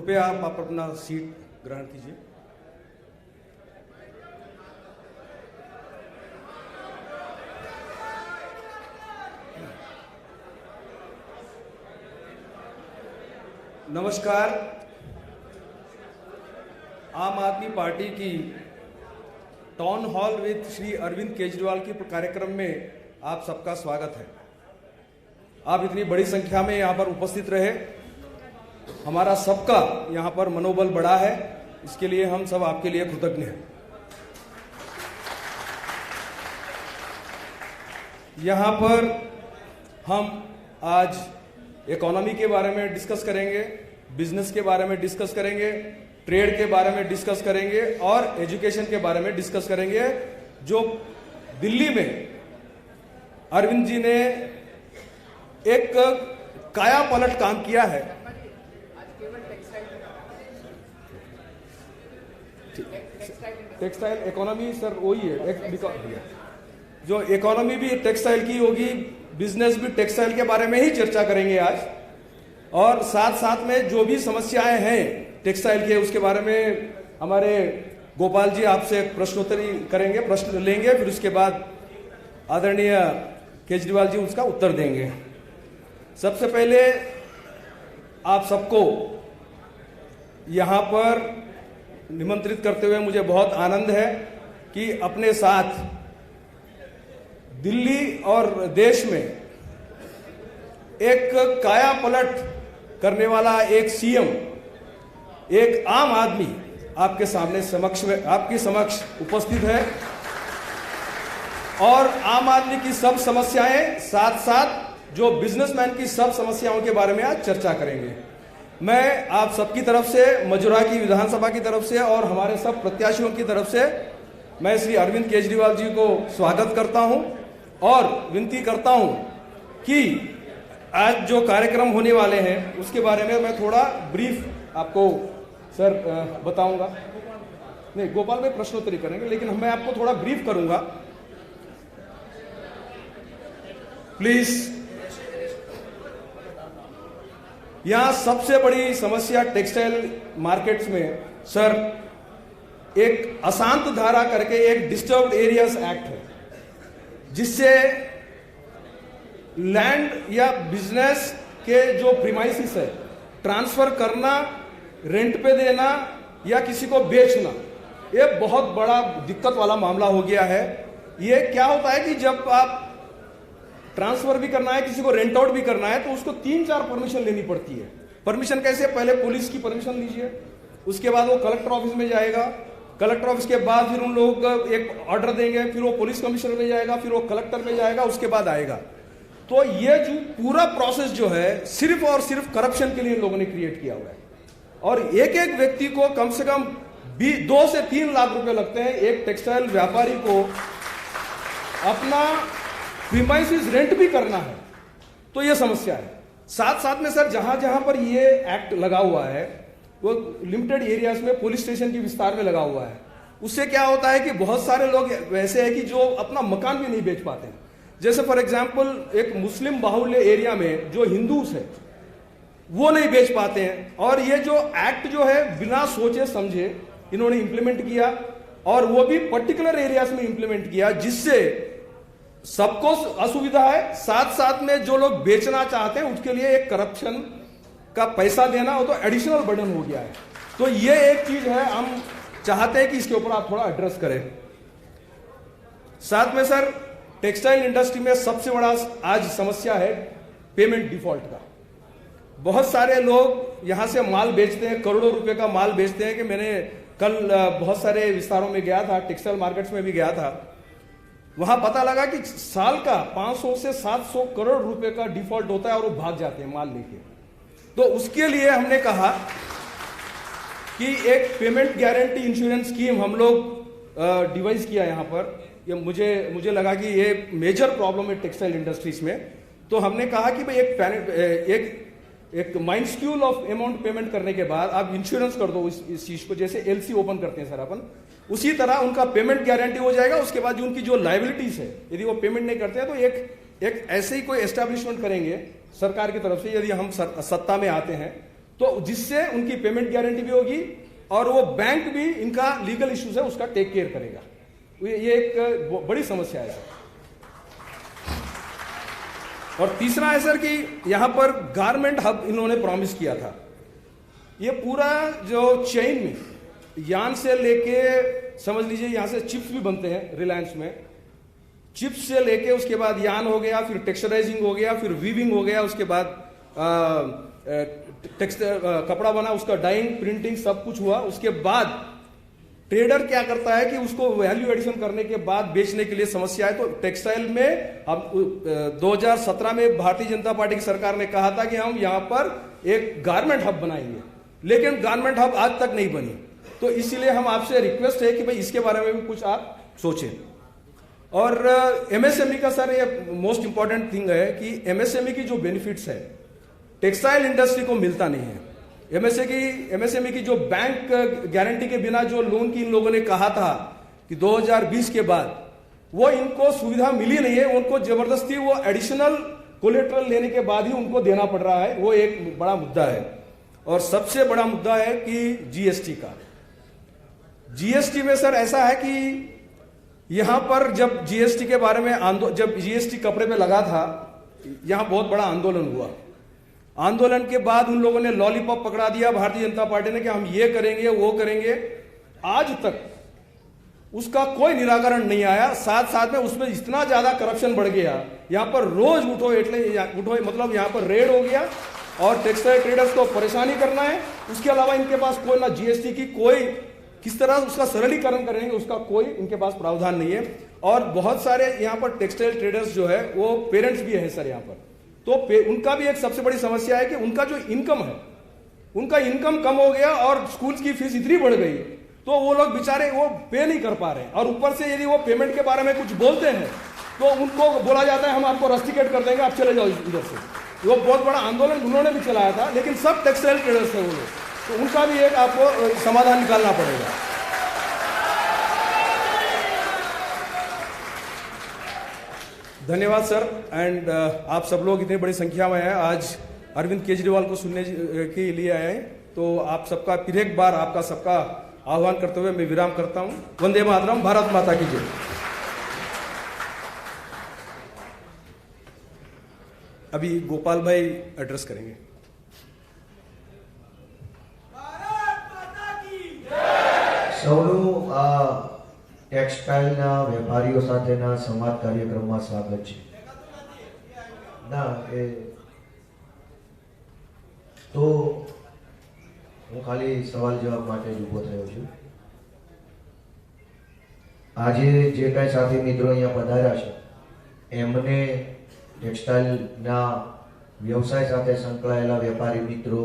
कृपया आप अपना सीट ग्रहण कीजिए। नमस्कार। आम आदमी पार्टी की town hall with Shri Arvind Kejriwal की कार्यक्रम में आप सबका स्वागत है। आप इतनी बड़ी संख्या में यहाँ पर उपस्थित रहे, हमारा सबका यहाँ पर मनोबल बढ़ा है, इसके लिए हम सब आपके लिए कृतज्ञ हैं। यहाँ पर हम आज इकोनॉमी के बारे में डिस्कस करेंगे, बिजनेस के बारे में डिस्कस करेंगे, ट्रेड के बारे में डिस्कस करेंगे और एजुकेशन के बारे में डिस्कस करेंगे। जो दिल्ली में अरविंद जी ने एक काया पलट काम किया है, टेक्सटाइल इकोनॉमी सर वही है, जो इकोनॉमी भी टेक्सटाइल की होगी, बिजनेस भी टेक्सटाइल के बारे में ही चर्चा करेंगे आज। और साथ साथ में जो भी समस्याएं हैं टेक्सटाइल के, उसके बारे में हमारे गोपाल जी आपसे प्रश्नोत्तरी करेंगे, प्रश्न लेंगे, फिर उसके बाद आदरणीय केजरीवाल जी उसका उत्तर देंगे। सबसे पहले आप सबको यहां पर निमंत्रित करते हुए मुझे बहुत आनंद है कि अपने साथ दिल्ली और देश में एक काया पलट करने वाला एक सीएम, एक आम आदमी आपके सामने आपकी समक्ष उपस्थित है और आम आदमी की सब समस्याएं, साथ साथ जो बिजनेसमैन की सब समस्याओं के बारे में आज चर्चा करेंगे। मैं आप सबकी तरफ से, मजुरा की विधानसभा की तरफ से और हमारे सब प्रत्याशियों की तरफ से मैं श्री अरविंद केजरीवाल जी को स्वागत करता हूं और विनती करता हूं कि आज जो कार्यक्रम होने वाले हैं उसके बारे में मैं थोड़ा ब्रीफ आपको सर बताऊंगा। नहीं, गोपाल में प्रश्नोत्तरी करेंगे, लेकिन मैं आपको थोड़ा ब्रीफ करूंगा। प्लीज। यहां सबसे बड़ी समस्या टेक्सटाइल मार्केट्स में सर एक अशांत धारा करके एक डिस्टर्ब्ड एरियाज एक्ट है, जिससे लैंड या बिजनेस के जो प्रीमाइसिस है ट्रांसफर करना, रेंट पे देना या किसी को बेचना, ये बहुत बड़ा दिक्कत वाला मामला हो गया है। ये क्या होता है कि जब आप ट्रांसफर भी करना है, किसी को रेंट आउट भी करना है, तो उसको 3-4 परमिशन लेनी पड़ती है। परमिशन कैसे? पहले पुलिस की परमिशन लीजिए, उसके बाद वो कलेक्टर ऑफिस में जाएगा, कलेक्टर ऑफिस के बाद फिर उन लोगों को एक ऑर्डर देंगे, फिर वो पुलिस कमिश्नर में जाएगा, फिर वो कलेक्टर में जाएगा, उसके बाद आएगा। तो ये जो पूरा प्रोसेस जो है सिर्फ और सिर्फ करप्शन के लिए लोगों ने क्रिएट किया हुआ है और एक एक व्यक्ति को कम से कम 2 से 3 लाख रुपए लगते हैं एक टेक्सटाइल व्यापारी को अपना प्रीमाइसिस रेंट भी करना है। तो ये समस्या है। साथ साथ में सर जहां जहां पर ये एक्ट लगा हुआ है वो लिमिटेड एरियाज में पुलिस स्टेशन के विस्तार में लगा हुआ है। उससे क्या होता है कि बहुत सारे लोग वैसे हैं कि जो अपना मकान भी नहीं बेच पाते हैं। जैसे फॉर एग्जांपल एक मुस्लिम बाहुल्य एरिया में जो हिंदूज है वो नहीं बेच पाते हैं, और ये जो एक्ट जो है बिना सोचे समझे इन्होंने इंप्लीमेंट किया और वो भी पर्टिकुलर एरियाज में इंप्लीमेंट किया, जिससे सबको असुविधा है। साथ साथ में जो लोग बेचना चाहते हैं उसके लिए एक करप्शन का पैसा देना हो तो एडिशनल बर्डन हो गया है। तो ये एक चीज है, हम चाहते हैं कि इसके ऊपर आप थोड़ा एड्रेस करें। साथ में सर टेक्सटाइल इंडस्ट्री में सबसे बड़ा आज समस्या है पेमेंट डिफॉल्ट का। बहुत सारे लोग यहां से माल बेचते हैं, करोड़ों रुपए का माल बेचते हैं। कि मैंने कल बहुत सारे विस्तारों में गया था, टेक्सटाइल मार्केट्स में भी गया था, वहां पता लगा कि साल का 500 से 700 करोड़ रुपए का डिफॉल्ट होता है और वो भाग जाते हैं माल लेके। तो उसके लिए हमने कहा कि एक पेमेंट गारंटी इंश्योरेंस स्कीम हम लोग डिवाइस किया यहां पर। ये मुझे लगा कि ये मेजर प्रॉब्लम है टेक्सटाइल इंडस्ट्रीज में। तो हमने कहा कि भाई एक माइंडस्क्यूल ऑफ अमाउंट पेमेंट करने के बाद आप इंश्योरेंस कर दो इस चीज को, जैसे एलसी ओपन करते हैं सर अपन, उसी तरह उनका पेमेंट गारंटी हो जाएगा। उसके बाद जो उनकी जो लायबिलिटीज है, यदि वो पेमेंट नहीं करते हैं तो एक ऐसे ही कोई एस्टैब्लिशमेंट करेंगे सरकार की तरफ से, यदि हम सत्ता में आते हैं तो जिससे उनकी पेमेंट गारंटी भी होगी और वो बैंक भी इनका लीगल इश्यूज है उसका टेक केयर करेगा। ये एक बड़ी समस्या है सर। और तीसरा है सर कि यहां पर गारमेंट हब इन्होंने प्रॉमिस किया था। ये पूरा जो चेन में यान से लेके समझ लीजिए यहां से चिप्स भी बनते हैं रिलायंस में, चिप्स से लेके उसके बाद यान हो गया, फिर टेक्सचराइजिंग हो गया, फिर वीविंग हो गया, उसके बाद कपड़ा बना, उसका डाइंग प्रिंटिंग सब कुछ हुआ। उसके बाद ट्रेडर क्या करता है कि उसको वैल्यू एडिशन करने के बाद बेचने के लिए समस्या है। तो टेक्सटाइल में अब 2017 में भारतीय जनता पार्टी की सरकार ने कहा था कि हम यहां पर एक गारमेंट हब बनाएंगे, लेकिन गारमेंट हब आज तक नहीं बनी। तो इसीलिए हम आपसे रिक्वेस्ट है कि भाई इसके बारे में भी कुछ आप सोचें। और एमएसएमई का सर ये मोस्ट इंपॉर्टेंट थिंग है कि एमएसएमई की जो बेनिफिट्स है टेक्सटाइल इंडस्ट्री को मिलता नहीं है। एमएसएमई की जो बैंक गारंटी के बिना जो लोन की इन लोगों ने कहा था कि 2020 के बाद, वो इनको सुविधा मिली नहीं है। उनको जबरदस्ती वो एडिशनल कोलेट्रल लेने के बाद ही उनको देना पड़ रहा है। वो एक बड़ा मुद्दा है। और सबसे बड़ा मुद्दा है कि जीएसटी का। जीएसटी में सर ऐसा है कि यहां पर जब जीएसटी के बारे में जब जीएसटी कपड़े पे लगा था, यहां बहुत बड़ा आंदोलन हुआ। आंदोलन के बाद उन लोगों ने लॉलीपॉप पकड़ा दिया भारतीय जनता पार्टी ने कि हम ये करेंगे वो करेंगे। आज तक उसका कोई निराकरण नहीं आया। साथ साथ में उसमें इतना ज्यादा करप्शन बढ़ गया, यहां पर रोज उठो मतलब यहां पर रेड हो गया और टेक्सटाइल ट्रेडर्स को परेशानी करना है। उसके अलावा इनके पास कोई ना जीएसटी की कोई किस तरह उसका सरलीकरण करेंगे उसका कोई इनके पास प्रावधान नहीं है। और बहुत सारे यहां पर टेक्सटाइल ट्रेडर्स जो है वो पेरेंट्स भी है सर यहां पर। तो उनका भी एक सबसे बड़ी समस्या है कि उनका जो इनकम है, उनका इनकम कम हो गया और स्कूल की फीस इतनी बढ़ गई तो वो लोग बेचारे वो पे नहीं कर पा रहे हैं। और ऊपर से यदि वो पेमेंट के बारे में कुछ बोलते हैं तो उनको बोला जाता है हम आपको रस्टिकेट कर देंगे, आप चले जाओ इधर से। वो बहुत बड़ा आंदोलन उन्होंने भी चलाया था, लेकिन सब टेक्सटाइल ट्रेडर्स है वो लोग, तो उनका भी एक आपको समाधान निकालना पड़ेगा। धन्यवाद सर। एंड आप सब लोग इतनी बड़ी संख्या में हैं, आज अरविंद केजरीवाल को सुनने के लिए आए हैं। तो आप सबका फिर एक बार आपका सबका आह्वान करते हुए मैं विराम करता हूं। वंदे मातरम, भारत माता की जय। अभी गोपाल भाई एड्रेस करेंगे। સૌનું આ ટેક્સટાઇલના વેપારીઓ સાથેના સંવાદ કાર્યક્રમમાં સ્વાગત છે। ના એ તો હું ખાલી સવાલ જવાબ માટે જ ઊભો થયો છું। આજે જે કાંઈ સાથી મિત્રો અહીંયા પધાર્યા છે એમને ટેક્સટાઇલના વ્યવસાય સાથે સંકળાયેલા વેપારી મિત્રો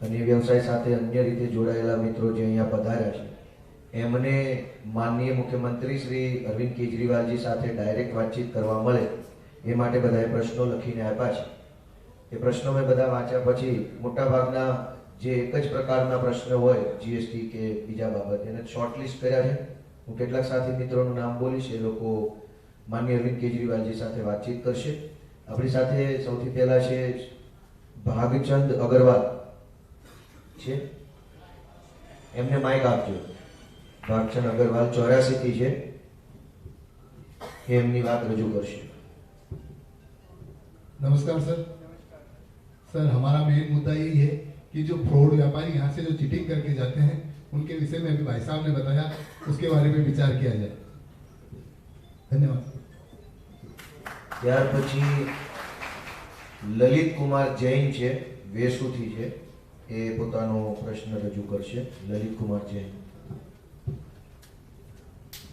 અને વ્યવસાય સાથે અન્ય રીતે જોડાયેલા મિત્રો જે અહીંયા પધાર્યા છે એમને માનનીય મુખ્યમંત્રી શ્રી અરવિંદ કેજરીવાલજી સાથે ડાયરેક્ટ વાતચીત કરવા મળે એ માટે બધાએ પ્રશ્નો લખીને આપ્યા છે। એ પ્રશ્નો મેં બધા વાંચ્યા પછી મોટાભાગના જે એક જ પ્રકારના પ્રશ્ન હોય જીએસટી કે બીજા બાબત એને શોર્ટલિસ્ટ કર્યા છે। હું કેટલાક સાથી મિત્રોનું નામ બોલીશ, એ લોકો માનનીય અરવિંદ કેજરીવાલજી સાથે વાતચીત કરશે। આપણી સાથે સૌથી પહેલા છે ભાગચંદ અગરવાલ છે, એમને માઇક આપજો। ભાગચંદ અગરવાલ 84 થી છે, એમની વાત રજૂ કરશે। नमस्कार सर, हमारा मेन मुद्दा यही है कि जो फ्रॉड व्यापारी यहाँ से जो चीटिंग करके जाते हैं उनके विषय में अभी भाई साहब ने बताया, उसके बारे में विचार किया जाए। धन्यवाद। ત્યાર પછી લલિત કુમાર જૈન છે, વેસુથી છે, એ પોતાનો પ્રશ્ન રજૂ કરશે। લલિત કુમાર જૈન।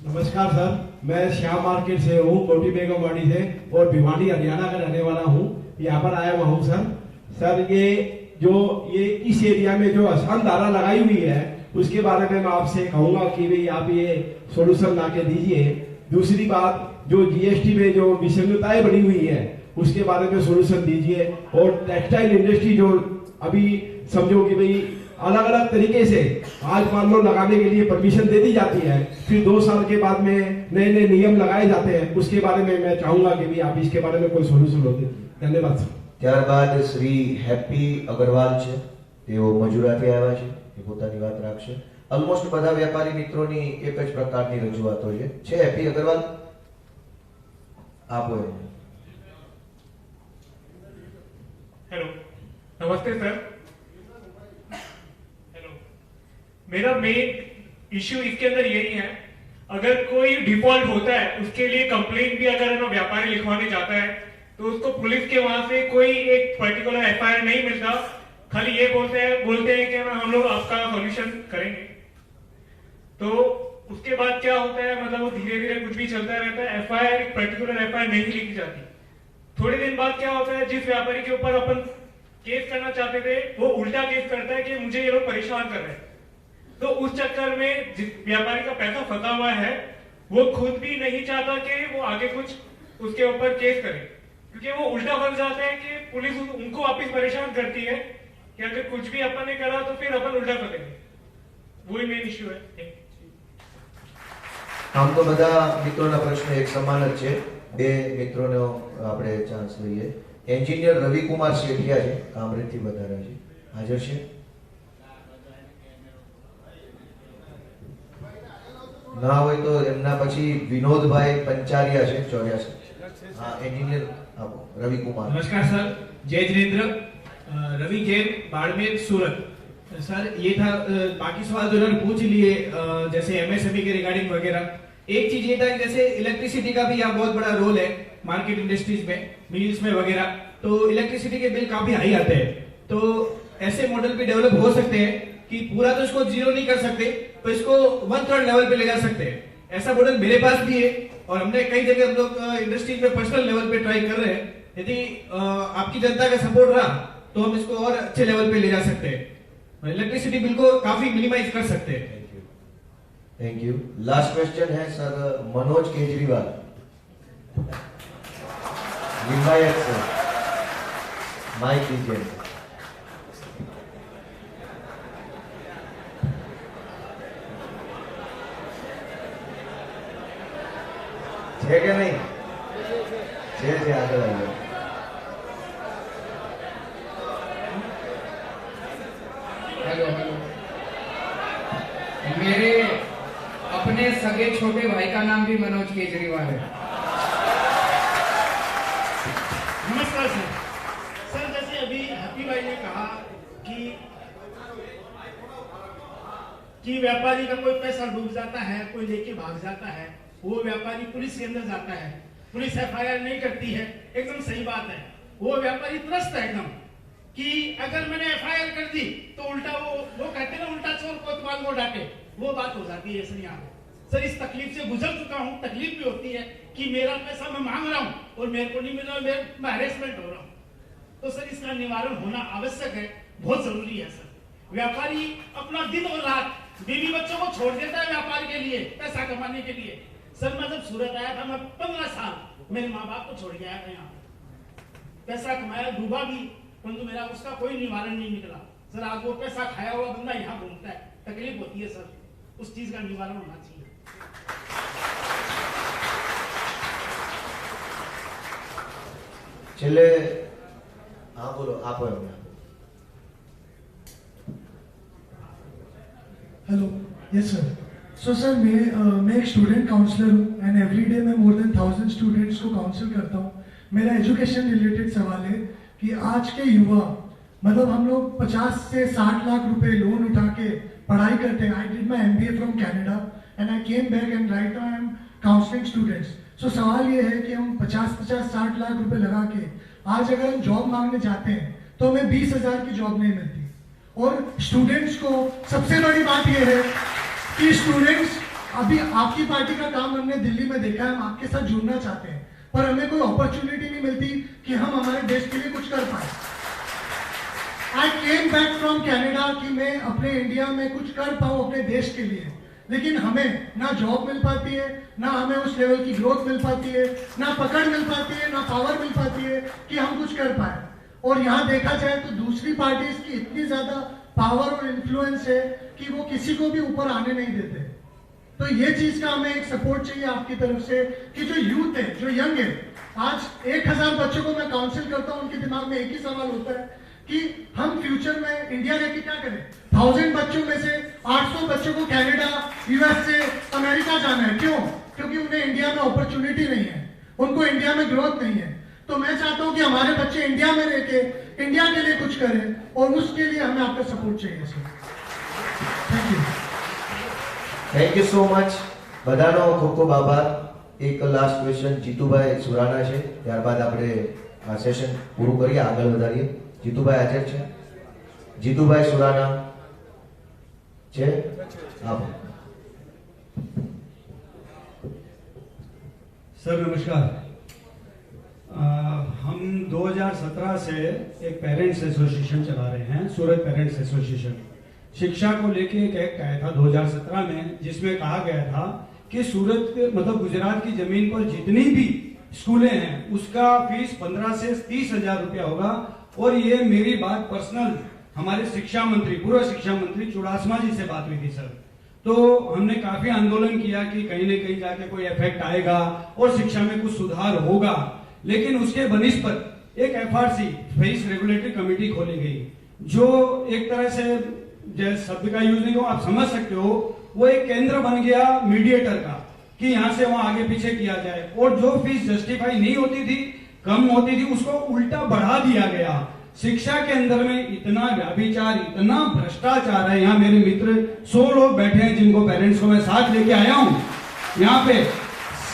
नमस्कार सर, मैं श्याम मार्केट से हूँ, कोटी बेगमवाड़ी से, और भिवानी हरियाणा का रहने वाला हूँ। यहाँ पर आया हुआ हूँ सर ये इस एरिया में जो आसान धारा लगाई हुई है उसके बारे में मैं आपसे कहूँगा कि भाई आप ये सोल्यूशन ला के दीजिए। दूसरी बात, जो जीएसटी में जो विसंगताएं बनी हुई है उसके बारे में सोल्यूशन दीजिए। और टेक्सटाइल इंडस्ट्री जो अभी समझो कि भाई अलग अलग तरीके से आज मान लो लगाने के लिए परमिशन दे दी जाती है, फिर 2 साल के बाद में नए नए नियम लगाए जाते हैं, उसके बारे में मैं चाहूंगा कि भी आप इसके बारे में कोई सोल्यूशन होते। धन्यवाद सर। ત્યારબાદ શ્રી હેપી અગરવાલ છે, તેઓ મજૂરાથી આવ્યા છે, એ પોતાની વાત રાખશે. ઓલમોસ્ટ બધા વેપારી મિત્રોની એક જ પ્રકારની રજૂઆતો છે. એપી અગ્રવાલ, આપો એમને. हेलो, नमस्ते सर. हेलो, मेरा मेन इश्यू इसके अंदर यही है, अगर कोई डिफॉल्ट होता है उसके लिए कंप्लेंट भी अगर ना व्यापारी लिखवाने जाता है तो उसको पुलिस के वहां से कोई एक पर्टिकुलर एफआईआर नहीं मिलता. खाली ये बोलते हैं कि हम लोग आपका सॉल्यूशन करेंगे. तो उसके बाद क्या होता है, मतलब वो धीरे धीरे कुछ भी चलता रहता है. एफआईआर एक पर्टिकुलर एफआईआर नहीं लिखी जाती. थोड़े दिन बाद क्या होता है, जिस व्यापारी के ऊपर अपन केस करना चाहते थे वो उल्टा केस करता है कि मुझे ये लोग परेशान कर रहे हैं. तो उस चक्कर में जिस व्यापारी का पैसा फंसा हुआ है वो खुद भी नहीं चाहता कि वो आगे कुछ उसके ऊपर केस करे, क्योंकि वो उल्टा फंस जाता है कि पुलिस उनको वापस परेशान करती है कि अगर कुछ भी अपन ने करा तो फिर अपन उल्टा करेंगे. वही मेन इश्यू है. આમ તો બધા મિત્રોના પ્રશ્નો એક સમાન જ છે. બે મિત્રોનો આપણે ચાન્સ લઈએ. એન્જિનિયર રવિકુમાર શેઠિયા છે, કામરેજથી વધારે છે, હાજર છે? ના હોય તો એમના પછી વિનોદભાઈ પંચારિયા છે, 84. હા, એન્જિનિયર આપો, રવિકુમાર. नमस्कार सर, जय जिनेन्द्र. रवि जैन, बाड़मेर, सूरत. सर ये था, बाकी सवाल जो उन्होंने पूछ लिए जैसे एमएसएमई के रिगार्डिंग वगैरह. एक चीज ये था कि जैसे इलेक्ट्रिसिटी का भी यहाँ बहुत बड़ा रोल है मार्केट इंडस्ट्रीज में, मिल्स में वगैरह. तो इलेक्ट्रिसिटी के बिल काफी हाई आते हैं. तो ऐसे मॉडल भी डेवलप हो सकते हैं कि पूरा तो इसको जीरो नहीं कर सकते, तो इसको 1/3 लेवल पे ले जा सकते हैं. ऐसा मॉडल मेरे पास भी है और हमने कई जगह हम लोग इंडस्ट्रीज में पर्सनल लेवल पे ट्राई कर रहे हैं. यदि आपकी जनता का सपोर्ट रहा तो हम इसको और अच्छे लेवल पे ले जा सकते हैं, इलेक्ट्रिसिटी बिल को काफी मिनिमाइज कर सकते हैं. Thank you. लास्ट क्वेश्चन है सर मनोज केजरीवाल, लिंगायत से. माइक दीजिए. છે કે નહીં? છે, આગળ આવીએ. Hello hello. मेरे अपने सगे छोटे भाई का नाम भी मनोज केजरीवाल है. नमस्कार सर. सर जैसे अभी हैप्पी भाई ने कहा कि व्यापारी का कोई पैसा डूब जाता है, कोई लेके भाग जाता है, वो व्यापारी पुलिस के अंदर जाता है, पुलिस एफआईआर नहीं करती है. एकदम सही बात है. वो व्यापारी त्रस्त है एकदम कि अगर मैंने एफआईआर कर दी तो उल्टा वो कहते हैं ना, उल्टा चोर कोतवाल को डांटे, वो बात हो जाती है. सर यहाँ सर इस तकलीफ से गुजर चुका हूँ. तकलीफ भी होती है कि मेरा पैसा मैं मांग रहा हूँ और मेरे को नहीं मिल रहा, मैं हैरेसमेंट हो रहा हूँ. तो सर इसका निवारण होना आवश्यक है, बहुत जरूरी है. सर व्यापारी अपना दिन और रात बीवी बच्चों को छोड़ देता है व्यापार के लिए, पैसा कमाने के लिए. सर मैं जब सूरत आया था, मैं 15 साल मेरे माँ बाप को छोड़ के आया था. यहाँ पैसा कमाया, डूबा भी, परंतु मेरा उसका कोई निवारण नहीं निकला. सर आज वो पैसा खाया हुआ बंदा यहाँ घूमता है, तकलीफ होती है. सर उस चीज का निवारण होना चाहिए. છેલ્લે હા બોલો, આપો એમને. Hello. Yes sir. So sir मैं एक स्टूडेंट काउंसलर हूँ एंड एवरी डे मैं मोर देन 1000 स्टूडेंट्स को काउंसिल करता हूँ. मेरा एजुकेशन रिलेटेड सवाल है कि आज के युवा, मतलब हम लोग 50 से 60 लाख रुपए लोन उठा के पढ़ाई करते हैं. I did my MBA from Canada and I came back and right now I am counselling students. So सवाल ये है कि हम 50-60 लाख रुपए लगा के आज अगर हम जॉब मांगने जाते हैं तो हमें 20,000 की जॉब नहीं मिलती. और स्टूडेंट्स को सबसे बड़ी बात यह है कि स्टूडेंट्स, अभी आपकी पार्टी का काम हमने दिल्ली में देखा है, हम आपके साथ जुड़ना चाहते हैं, पर हमें कोई अपॉर्चुनिटी नहीं मिलती कि हम हमारे देश के लिए कुछ कर पाए. आई केम बैक फ्रॉम कैनेडा कि मैं अपने इंडिया में कुछ कर पाऊं अपने देश के लिए, लेकिन हमें ना जॉब मिल पाती है, ना हमें उस लेवल की ग्रोथ मिल पाती है, ना पकड़ मिल पाती है, ना पावर मिल पाती है कि हम कुछ कर पाए. और यहाँ देखा जाए तो दूसरी पार्टीज की इतनी ज्यादा पावर और इन्फ्लुएंस है कि वो किसी को भी ऊपर आने नहीं देते. तो ये चीज का हमें एक सपोर्ट चाहिए आपकी तरफ से कि जो यूथ है, जो यंग है, आज 1000 बच्चों को मैं काउंसिल करता हूँ, उनके दिमाग में एक ही सवाल होता है कि हम फ्यूचर में इंडिया लेके क्या करें। 1000 बच्चों में से 800 बच्चों को कनाडा, यूएसए, अमेरिका जाना है। क्यों? क्योंकि उन्हें इंडिया में अपॉर्चुनिटी नहीं है, उनको इंडिया में ग्रोथ नहीं है। तो मैं चाहता हूं कि हमारे बच्चे इंडिया में रह के इंडिया के लिए कुछ करें, और उसके लिए हमें आपका सपोर्ट चाहिए sir. Thank you. Thank you so much. બધાનો ખૂબ ખૂબ આભાર। એક લાસ્ટ ક્વેશ્ચન જીતુભાઈ સુરાણા છે, ત્યારબાદ આપણે આ સેશન પૂરું કરીએ, આગળ વધારીએ। જીતુભાઈ હાજર છે? જીતુભાઈ સુરાણા છે? આભાર। सर नमस्कार। हम 2017 से एक पेरेंट्स एसोसिएशन चला रहे हैं, सूरत पेरेंट्स एसोसिएशन। शिक्षा को लेके एक एक्ट आया था 2017 में, जिसमें कहा गया था कि सूरत मतलब गुजरात की जमीन पर जितनी भी स्कूलें हैं उसका फीस 15 से 30 हजार रुपया होगा। और ये मेरी बात पर्सनल हमारे शिक्षा मंत्री, पूर्व शिक्षा मंत्री चुड़ासमा जी से बात हुई थी सर। तो हमने काफी आंदोलन किया कि कहीं न कहीं जाके कोई इफेक्ट आएगा और शिक्षा में कुछ सुधार होगा, लेकिन उसके बनिस्पत एक एफआरसी फीस रेगुलेटरी कमेटी खोली गई, जो एक तरह से शब्द का यूज नहीं हो, आप समझ सकते हो, वो एक केंद्र बन गया मीडिएटर का कि यहां से वहां आगे पीछे किया जाए। और जो फीस जस्टिफाई नहीं होती थी, कम होती थी, उसको उल्टा बढ़ा दिया गया। शिक्षा के अंदर में इतना व्याभिचार, इतना भ्रष्टाचार है। यहाँ मेरे मित्र 100 लोग बैठे हैं जिनको पेरेंट्स को मैं साथ लेके आया हूँ यहाँ पे।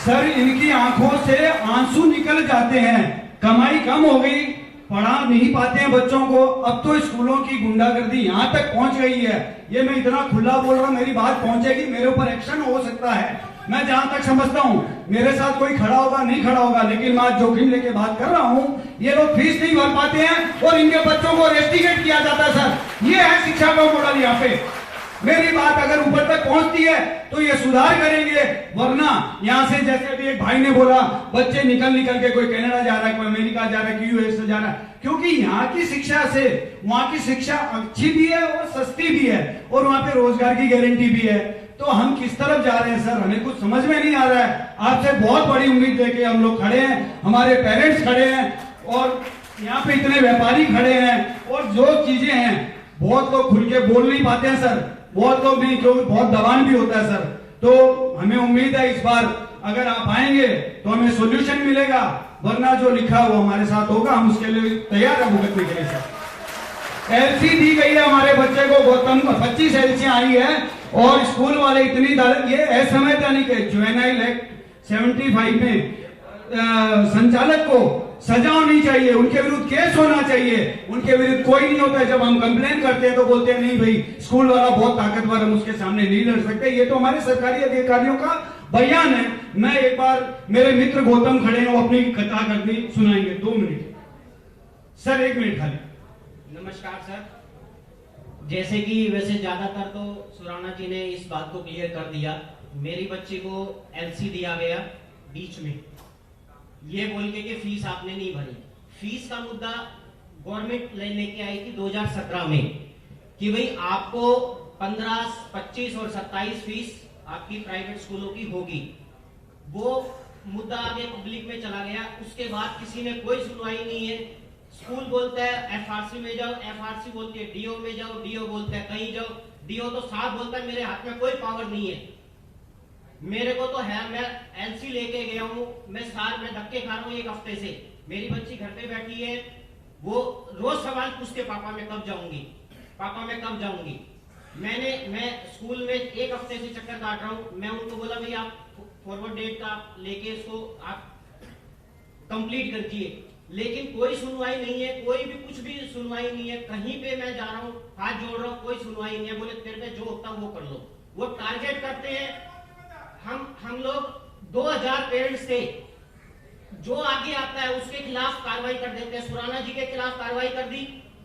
सर इनकी आंखों से आंसू निकल जाते हैं। कमाई कम हो गई, पढ़ा नहीं पाते हैं बच्चों को। अब तो स्कूलों की गुंडागर्दी यहाँ तक पहुंच गई है। ये मैं इतना खुला बोल रहा हूँ, मेरी बात पहुंचेगी, मेरे ऊपर एक्शन हो सकता है। मैं जहां तक समझता हूं मेरे साथ कोई खड़ा होगा नहीं खड़ा होगा, लेकिन मैं आज जोखिम लेके बात कर रहा हूं। ये लोग फीस नहीं भर पाते हैं और इनके बच्चों को रेस्टिकेट किया जाता है सर। ये है शिक्षा का मॉडल। यहाँ पे मेरी बात अगर ऊपर तक पहुंचती है तो ये सुधार करेंगे, वरना यहाँ से जैसे अभी एक भाई ने बोला, बच्चे निकल के कोई कनाडा जा रहा है, कोई अमेरिका जा रहा है, कोई यूएस जा रहा है, क्योंकि यहाँ की शिक्षा से वहां की शिक्षा अच्छी भी है और सस्ती भी है और वहां पे रोजगार की गारंटी भी है। तो हम किस तरफ जा रहे हैं सर, हमें कुछ समझ में नहीं आ रहा है। आपसे बहुत बड़ी उम्मीद लेके हम लोग खड़े हैं, हमारे पेरेंट्स खड़े हैं और यहाँ पे इतने व्यापारी खड़े हैं। और जो चीजें हैं, बहुत लोग खुल के बोल नहीं पाते हैं सर, बहुत लोग नहीं, क्योंकि बहुत दबान भी होता है सर। तो हमें उम्मीद है इस बार अगर आप आएंगे तो हमें सोल्यूशन मिलेगा, वरना जो लिखा वो हमारे साथ होगा, हम उसके लिए तैयार है भुगतने के लिए सर। एलसी दी गई है हमारे बच्चे को, गौतम 25 एलसी आई है और स्कूल वाले इतनी ये असमयता नहीं के जुवेनाइल एक्ट 75 में संचालक को सजा होनी चाहिए, उनके विरुद्ध केस होना चाहिए। उनके विरुद्ध कोई नहीं होता है। जब हम कंप्लेन करते हैं तो बोलते हैं नहीं भाई स्कूल वाला बहुत ताकतवर, हम उसके सामने नहीं लड़ सकते। ये तो हमारे सरकारी अधिकारियों का बयान है। मैं एक बार, मेरे मित्र गौतम खड़े हैं, वो अपनी कथा करनी सुनाएंगे। 2 मिनट सर, 1 मिनट खाली। नमस्कार सर। जैसे कि वैसे ज्यादातर तो सुराना जी ने इस बात को क्लियर कर दिया। मेरी बच्ची को एलसी दिया गया बीच में, ये बोल के कि फीस आपने नहीं भरी। फीस का मुद्दा गवर्नमेंट लेके आई थी 2017 में कि भाई आपको 15, 25 और 27 फीस आपकी प्राइवेट स्कूलों की होगी। वो मुद्दा आगे पब्लिक में चला गया। उसके बाद किसी ने कोई सुनवाई नहीं है। स्कूल बोलता है एफआरसी में जाओ, एफआरसी बोलती है डीओ में जाओ, डीओ बोलता है कहीं जाओ। डीओ तो साफ बोलता है मेरे हाथ में कोई पावर नहीं है। मेरे को तो है, मैं एलसी लेके गया हूँ, मैं धक्के खा रहा हूँ 1 हफ्ते से। मेरी बच्ची घर पे बैठी है, वो रोज सवाल पूछते पापा मैं कब जाऊंगी, पापा मैं कब जाऊंगी। मैं स्कूल में 1 हफ्ते से चक्कर काट रहा हूँ। मैं उनको बोला भाई आप फॉरवर्ड डेट का लेके इसको आप कंप्लीट कर दीजिए, लेकिन कोई सुनवाई नहीं है। कोई भी कुछ भी सुनवाई नहीं है। कहीं पे मैं जा रहा हूँ, हाथ जोड़ रहा हूँ, कोई सुनवाई नहीं है। बोले तेरे पे जो होता है वो कर लो। वो टारगेट करते हैं। हम लोग 2000 पेरेंट्स थे, जो आगे आता है उसके खिलाफ कार्रवाई कर देते हैं। सुराना जी के खिलाफ कार्रवाई कर दी,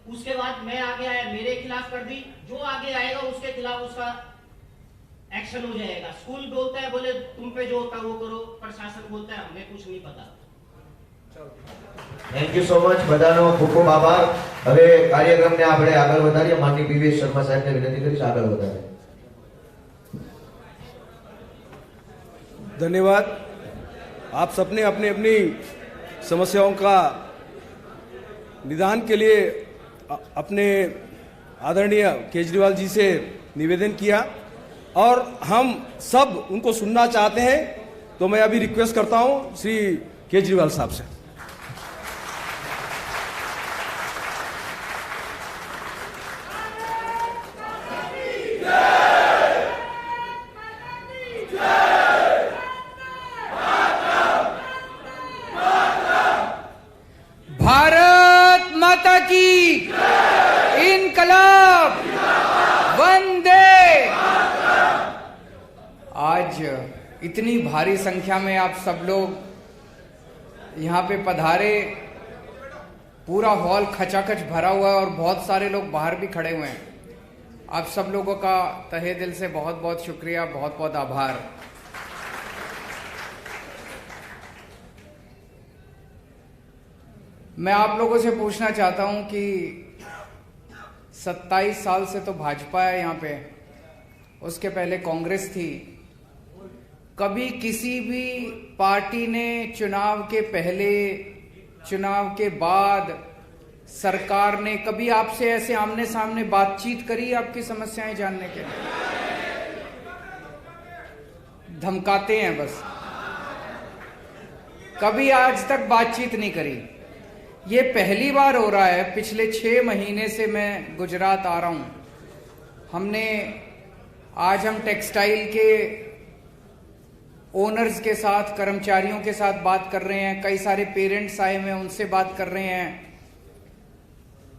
उसके बाद मैं आगे आया, मेरे खिलाफ कर दी। जो आगे आएगा उसके खिलाफ उसका एक्शन हो जाएगा। स्कूल बोलता है बोले तुम पे जो होता है वो करो, प्रशासन बोलता है हमें कुछ नहीं पता। Thank you so much. બધાનો ખૂબ ખૂબ આભાર। હવે કાર્યક્રમને આપણે આગળ વધારીએ। માનનીય પીવી શર્મા સાહેબને વિનંતી કરીશ આગળ વધારે। धन्यवाद। आप सबने अपनी अपनी समस्याओं का निदान के लिए अपने आदरणीय केजरीवाल जी से निवेदन किया और हम सब उनको सुनना चाहते हैं, तो मैं अभी रिक्वेस्ट करता हूं श्री केजरीवाल साहब से। भारत माता की इनकलाब वंदे। आज इतनी भारी संख्या में आप सब लोग यहाँ पे पधारे, पूरा हॉल खचाखच भरा हुआ है और बहुत सारे लोग बाहर भी खड़े हुए हैं। आप सब लोगों का तहे दिल से बहुत बहुत शुक्रिया, बहुत बहुत आभार। मैं आप लोगों से पूछना चाहता हूं कि 27 साल से तो भाजपा है यहाँ पे, उसके पहले कांग्रेस थी। कभी किसी भी पार्टी ने चुनाव के पहले, चुनाव के बाद, सरकार ने कभी आपसे ऐसे आमने सामने बातचीत करी आपकी समस्याएं जानने के लिए? धमकाते हैं बस, कभी आज तक बातचीत नहीं करी। ये पहली बार हो रहा है। पिछले 6 महीने से मैं गुजरात आ रहा हूं। आज हम टेक्सटाइल के ओनर्स के साथ, कर्मचारियों के साथ बात कर रहे हैं। कई सारे पेरेंट्स आए हुए हैं, उनसे बात कर रहे हैं।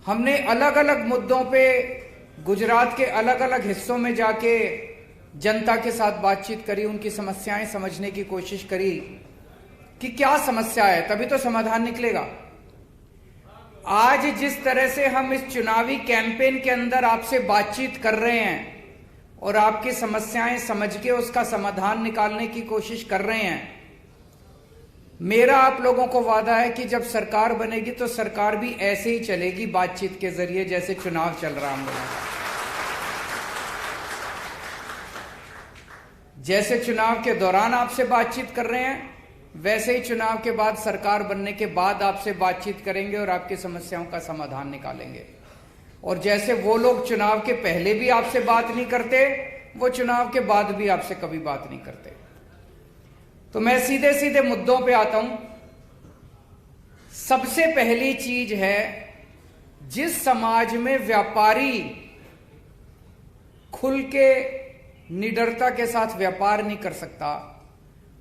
हमने अलग अलग मुद्दों पे गुजरात के अलग अलग हिस्सों में जाके जनता के साथ बातचीत करी, उनकी समस्याएं समझने की कोशिश करी कि क्या समस्या है, तभी तो समाधान निकलेगा। आज जिस तरह से हम इस चुनावी कैंपेन के अंदर आपसे बातचीत कर रहे हैं और आपकी समस्याएं समझ के उसका समाधान निकालने की कोशिश कर रहे हैं, मेरा आप लोगों को वादा है कि जब सरकार बनेगी तो सरकार भी ऐसे ही चलेगी, बातचीत के जरिए, जैसे चुनाव चल रहा हम लोगों का। जैसे चुनाव के दौरान आपसे बातचीत कर रहे हैं, वैसे ही चुनाव के बाद, सरकार बनने के बाद आपसे बातचीत करेंगे और आपकी समस्याओं का समाधान निकालेंगे। और जैसे वो लोग चुनाव के पहले भी आपसे बात नहीं करते, वो चुनाव के बाद भी आपसे कभी बात नहीं करते। तो मैं सीधे सीधे मुद्दों पे आता हूं। सबसे पहली चीज है, जिस समाज में व्यापारी खुल के निडरता के साथ व्यापार नहीं कर सकता,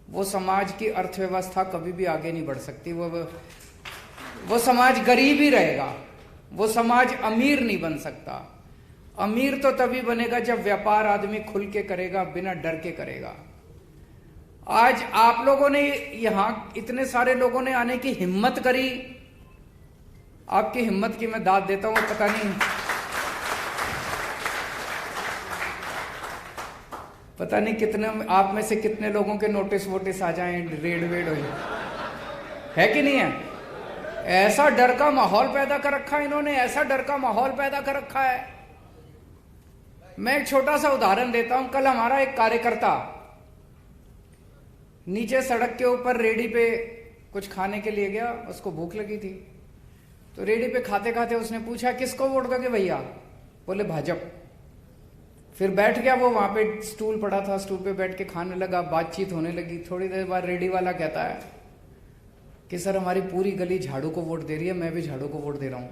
वो समाज की अर्थव्यवस्था कभी भी आगे नहीं बढ़ सकती। वो समाज गरीब ही रहेगा, वो समाज अमीर नहीं बन सकता। अमीर तो तभी बनेगा जब व्यापार आदमी खुल के करेगा, बिना डर के करेगा। आज आप लोगों ने यहां इतने सारे लोगों ने आने की हिम्मत करी, आपकी हिम्मत की मैं दाद देता हूं। पता नहीं कितने आप में से कितने लोगों के नोटिस वोटिस आ जाएं, रेड वेड हो है कि नहीं है? ऐसा डर का माहौल पैदा कर रखा है इन्होंने, ऐसा डर का माहौल पैदा कर रखा है। मैं एक छोटा सा उदाहरण देता हूं। कल हमारा एक कार्यकर्ता नीचे सड़क के ऊपर रेडी पे कुछ खाने के लिए गया, उसको भूख लगी थी, तो रेडी पे खाते खाते उसने पूछा, किसको वोट दोगे भैया? बोले भाजपा। फिर बैठ गया वो, वहां पे स्टूल पड़ा था, स्टूल पे बैठ के खाने लगा, बातचीत होने लगी। थोड़ी देर बाद रेडी वाला कहता है कि सर हमारी पूरी गली झाड़ू को वोट दे रही है, मैं भी झाड़ू को वोट दे रहा हूं।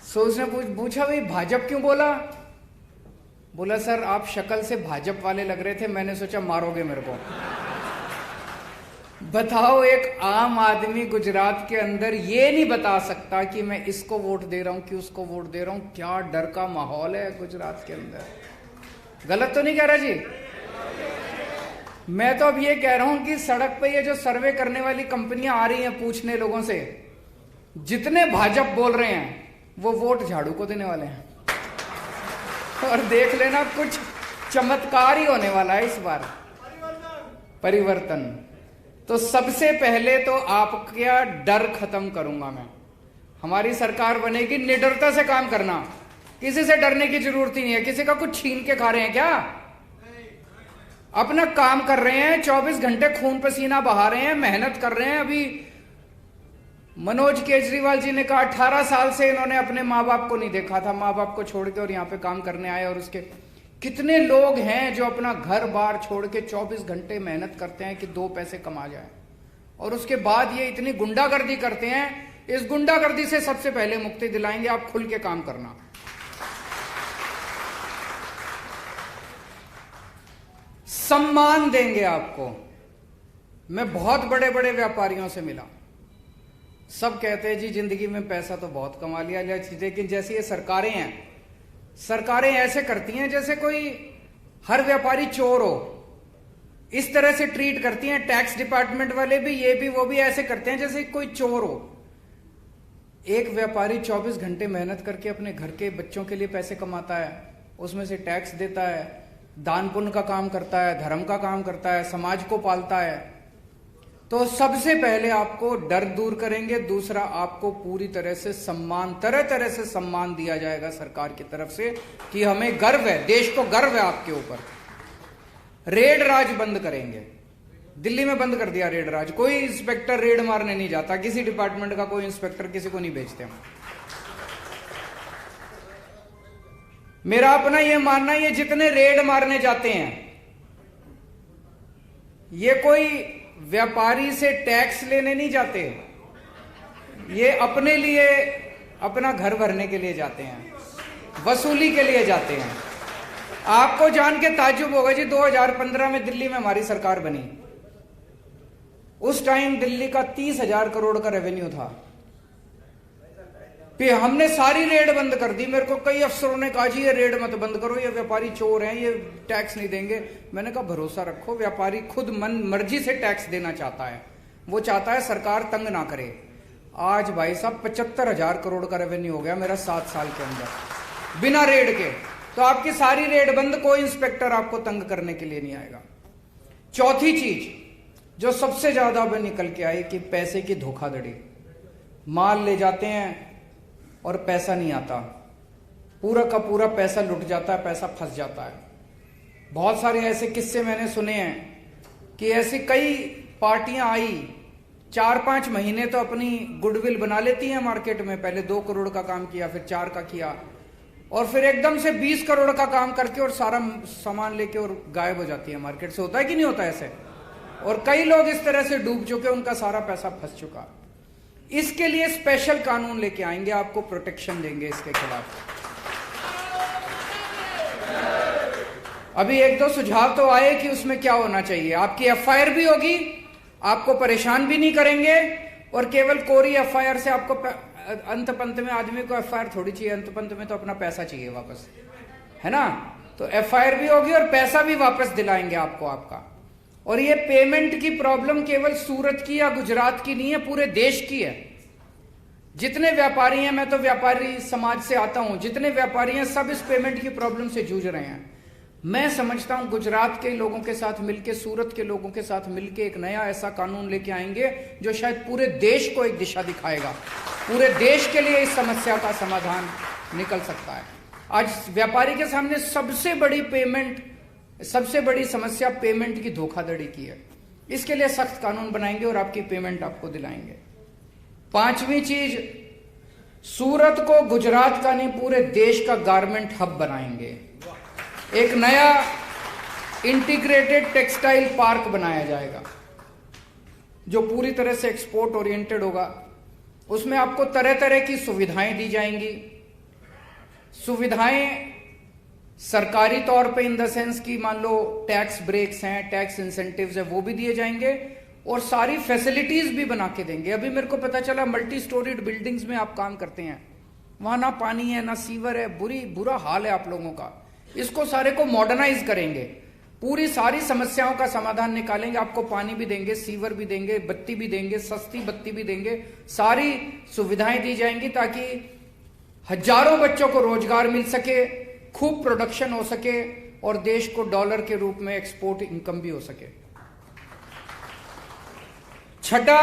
सो उसने पूछा भाई भाजपा क्यों बोला? बोला सर आप शक्ल से भाजपा वाले लग रहे थे, मैंने सोचा मारोगे मेरे को। बताओ, एक आम आदमी गुजरात के अंदर ये नहीं बता सकता कि मैं इसको वोट दे रहा हूं कि उसको वोट दे रहा हूं। क्या डर का माहौल है गुजरात के अंदर। गलत तो नहीं कह रहा जी? मैं तो अब ये कह रहा हूं कि सड़क पे ये जो सर्वे करने वाली कंपनियां आ रही हैं पूछने लोगों से, जितने भाजपा बोल रहे हैं वो वोट झाड़ू को देने वाले हैं। और देख लेना, कुछ चमत्कार ही होने वाला है इस बार, परिवर्तन। तो सबसे पहले तो आपका डर खत्म करूंगा मैं। हमारी सरकार बनेगी, निडरता से काम करना, किसी से डरने की जरूरत ही नहीं है। किसी का कुछ छीन के खा रहे हैं क्या? अपना काम कर रहे हैं, 24 घंटे खून पसीना बहा रहे हैं, मेहनत कर रहे हैं। अभी मनोज केजरीवाल जी ने कहा 18 साल से इन्होंने अपने माँ बाप को नहीं देखा था, माँ बाप को छोड़ के और यहाँ पे काम करने आए। और उसके कितने लोग हैं जो अपना घर बार छोड़ के 24 घंटे मेहनत करते हैं कि 2 पैसे कमा जाए, और उसके बाद ये इतनी गुंडागर्दी करते हैं। इस गुंडागर्दी से सबसे पहले मुक्ति दिलाएंगे, आप खुल के काम करना। सम्मान देंगे आपको। मैं बहुत बड़े बड़े व्यापारियों से मिला, सब कहते हैं जी जिंदगी में पैसा तो बहुत कमा लिया, लेकिन जैसी ये सरकारें हैं, सरकारें ऐसे करती हैं जैसे कोई हर व्यापारी चोर हो, इस तरह से ट्रीट करती हैं। टैक्स डिपार्टमेंट वाले भी, ये भी, वो भी ऐसे करते हैं जैसे कोई चोर हो। एक व्यापारी 24 घंटे मेहनत करके अपने घर के बच्चों के लिए पैसे कमाता है, उसमें से टैक्स देता है, दान पुण्य का काम करता है, धर्म का काम करता है, समाज को पालता है। तो सबसे पहले आपको डर दूर करेंगे, दूसरा आपको पूरी तरह से सम्मान, तरह तरह से सम्मान दिया जाएगा सरकार की तरफ से कि हमें गर्व है, देश को गर्व है आपके ऊपर। रेड राज बंद करेंगे। दिल्ली में बंद कर दिया रेड राज, कोई इंस्पेक्टर रेड मारने नहीं जाता, किसी डिपार्टमेंट का कोई इंस्पेक्टर किसी को नहीं भेजते हम। मेरा अपना ये मानना, ये जितने रेड मारने जाते हैं, ये कोई व्यापारी से टैक्स लेने नहीं जाते, ये अपने लिए, अपना घर भरने के लिए जाते हैं, वसूली के लिए जाते हैं। आपको जान के ताज्जुब होगा जी, 2015 में दिल्ली में हमारी सरकार बनी, उस टाइम दिल्ली का 30,000 करोड़ का रेवेन्यू था। फिर हमने सारी रेड बंद कर दी। मेरे को कई अफसरों ने कहा जी ये रेड मत बंद करो, ये व्यापारी चोर हैं, ये टैक्स नहीं देंगे। मैंने कहा भरोसा रखो, व्यापारी खुद मन मर्जी से टैक्स देना चाहता है, वो चाहता है सरकार तंग ना करे। आज भाई साहब 75,000 करोड़ का रेवेन्यू हो गया मेरा 7 साल के अंदर बिना रेड के। तो आपकी सारी रेड बंद, कोई इंस्पेक्टर आपको तंग करने के लिए नहीं आएगा। चौथी चीज जो सबसे ज्यादा अब निकल के आई कि पैसे की धोखाधड़ी। माल ले जाते हैं और पैसा नहीं आता, पूरा का पूरा पैसा लुट जाता है, पैसा फंस जाता है। बहुत सारे ऐसे किस्से मैंने सुने हैं कि ऐसी कई पार्टियां आई, 4-5 महीने तो अपनी गुडविल बना लेती हैं मार्केट में, पहले 2 करोड़ का काम किया, फिर 4 का किया, और फिर एकदम से 20 करोड़ का काम करके और सारा सामान लेके और गायब हो जाती है मार्केट से। होता है कि नहीं होता ऐसे? और कई लोग इस तरह से डूब चुके, उनका सारा पैसा फंस चुका। इसके लिए स्पेशल कानून लेके आएंगे, आपको प्रोटेक्शन देंगे इसके खिलाफ। अभी 1-2 सुझाव तो आए कि उसमें क्या होना चाहिए। आपकी एफआईआर भी होगी, आपको परेशान भी नहीं करेंगे, और केवल कोरी एफआईआर से आपको अंत पंत में आदमी को एफआईआर थोड़ी चाहिए, अंत पंत में तो अपना पैसा चाहिए वापस, है ना? तो एफआईआर भी होगी और पैसा भी वापस दिलाएंगे आपको आपका। और ये पेमेंट की प्रॉब्लम केवल सूरत की या गुजरात की नहीं है, पूरे देश की है। जितने व्यापारी हैं, मैं तो व्यापारी समाज से आता हूं, जितने व्यापारी हैं सब इस पेमेंट की प्रॉब्लम से जूझ रहे हैं। मैं समझता हूं गुजरात के लोगों के साथ मिलके, सूरत के लोगों के साथ मिलके एक नया ऐसा कानून लेके आएंगे जो शायद पूरे देश को एक दिशा दिखाएगा, पूरे देश के लिए इस समस्या का समाधान निकल सकता है। आज व्यापारी के सामने सबसे बड़ी समस्या पेमेंट की धोखाधड़ी की है। इसके लिए सख्त कानून बनाएंगे और आपकी पेमेंट आपको दिलाएंगे। 5वीं चीज, सूरत को गुजरात का नहीं पूरे देश का गारमेंट हब बनाएंगे। एक नया इंटीग्रेटेड टेक्सटाइल पार्क बनाया जाएगा जो पूरी तरह से एक्सपोर्ट ओरिएंटेड होगा। उसमें आपको तरह तरह की सुविधाएं दी जाएंगी। सुविधाएं सरकारी तौर पे इन द सेंस की, मान लो टैक्स ब्रेक्स हैं, टैक्स इंसेंटिव्स है, वो भी दिए जाएंगे, और सारी फैसिलिटीज भी बना के देंगे। अभी मेरे को पता चला मल्टी स्टोरीड बिल्डिंग्स में आप काम करते हैं, वहां ना पानी है ना सीवर है, बुरा हाल है आप लोगों का। इसको सारे को मॉडर्नाइज करेंगे, पूरी सारी समस्याओं का समाधान निकालेंगे। आपको पानी भी देंगे, सीवर भी देंगे, बत्ती भी देंगे, सस्ती बत्ती भी देंगे, सारी सुविधाएं दी जाएंगी ताकि हजारों बच्चों को रोजगार मिल सके, खूब प्रोडक्शन हो सके और देश को डॉलर के रूप में एक्सपोर्ट इनकम भी हो सके। छठा,